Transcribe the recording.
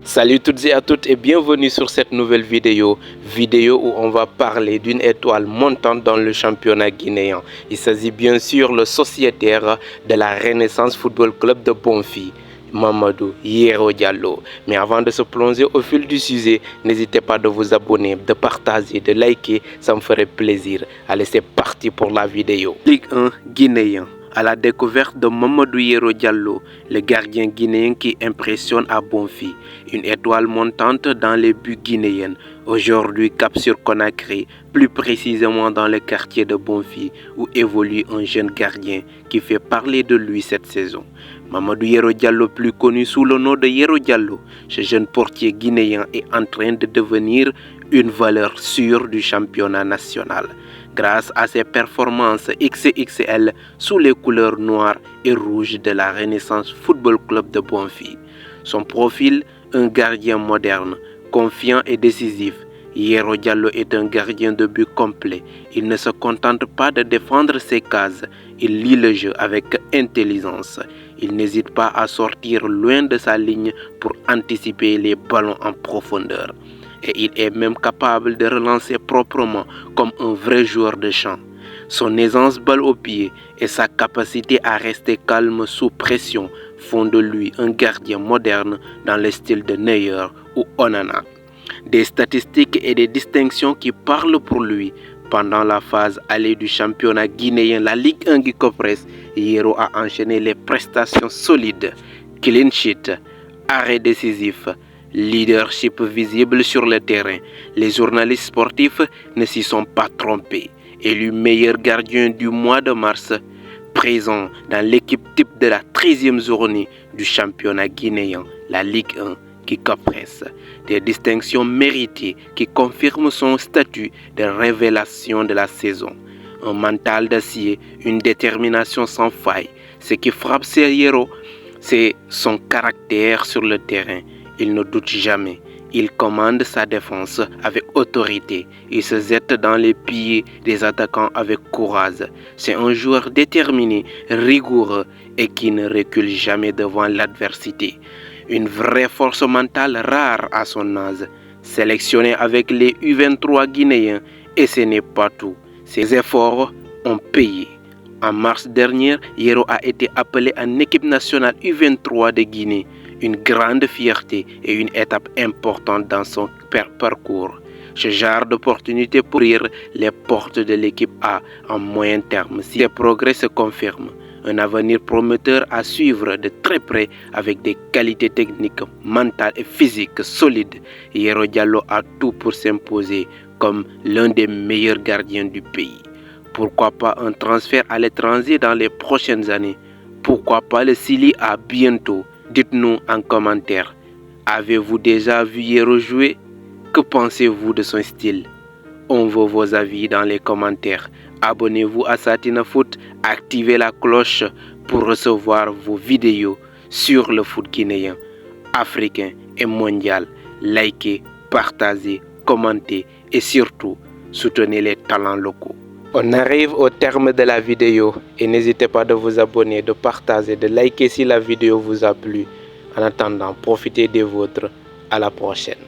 Salut toutes et à toutes et bienvenue sur cette nouvelle vidéo où on va parler d'une étoile montante dans le championnat guinéen. Il s'agit bien sûr le sociétaire de la Renaissance Football Club de Bonfi, Mamadou Yero Diallo. Mais avant de se plonger au fil du sujet, n'hésitez pas de vous abonner, de partager, de liker, ça me ferait plaisir. Allez, c'est parti pour la vidéo. Ligue 1 guinéen. À la découverte de Mamadou Yero Diallo, le gardien guinéen qui impressionne à Bonfi, une étoile montante dans les buts guinéens. Aujourd'hui cap sur Conakry, plus précisément dans le quartier de Bonfi, où évolue un jeune gardien qui fait parler de lui cette saison. Mamadou Yero Diallo, plus connu sous le nom de Yero Diallo, ce jeune portier guinéen est en train de devenir une valeur sûre du championnat national. Grâce à ses performances XXL sous les couleurs noires et rouges de la Renaissance Football Club de Bonfi. Son profil, un gardien moderne, confiant et décisif. Yero Diallo est un gardien de but complet. Il ne se contente pas de défendre ses cases, il lit le jeu avec intelligence. Il n'hésite pas à sortir loin de sa ligne pour anticiper les ballons en profondeur. Et il est même capable de relancer proprement comme un vrai joueur de champ. Son aisance balle au pied et sa capacité à rester calme sous pression font de lui un gardien moderne dans le style de Neuer ou Onana. Des statistiques et des distinctions qui parlent pour lui. Pendant la phase allée du championnat guinéen, la Ligue 1 Guicopres, Yero a enchaîné les prestations solides, clean sheet, arrêt décisif, leadership visible sur le terrain. Les journalistes sportifs ne s'y sont pas trompés. Élu meilleur gardien du mois de mars, présent dans l'équipe type de la 13e journée du championnat guinéen, la Ligue 1 Guicopres. Des distinctions méritées qui confirment son statut de révélation de la saison. Un mental d'acier, une détermination sans faille. Ce qui frappe Yero, c'est son caractère sur le terrain. Il ne doute jamais. Il commande sa défense avec autorité. Il se jette dans les pieds des attaquants avec courage. C'est un joueur déterminé, rigoureux et qui ne recule jamais devant l'adversité. Une vraie force mentale rare à son âge. Sélectionné avec les U23 guinéens, et ce n'est pas tout. Ses efforts ont payé. En mars dernier, Yero a été appelé en équipe nationale U23 de Guinée. Une grande fierté et une étape importante dans son parcours. Ce genre d'opportunité pour ouvrir les portes de l'équipe A en moyen terme. Si les progrès se confirment, un avenir prometteur à suivre de très près avec des qualités techniques, mentales et physiques solides. Yero Diallo a tout pour s'imposer comme l'un des meilleurs gardiens du pays. Pourquoi pas un transfert à l'étranger dans les prochaines années? Pourquoi pas le Sili à bientôt? Dites-nous en commentaire, avez-vous déjà vu Yero jouer? Que pensez-vous de son style? On veut vos avis dans les commentaires. Abonnez-vous à Satina Foot, activez la cloche pour recevoir vos vidéos sur le foot guinéen, africain et mondial. Likez, partagez, commentez et surtout, soutenez les talents locaux. On arrive au terme de la vidéo et n'hésitez pas de vous abonner, de partager, de liker si la vidéo vous a plu. En attendant, profitez des vôtres. À la prochaine.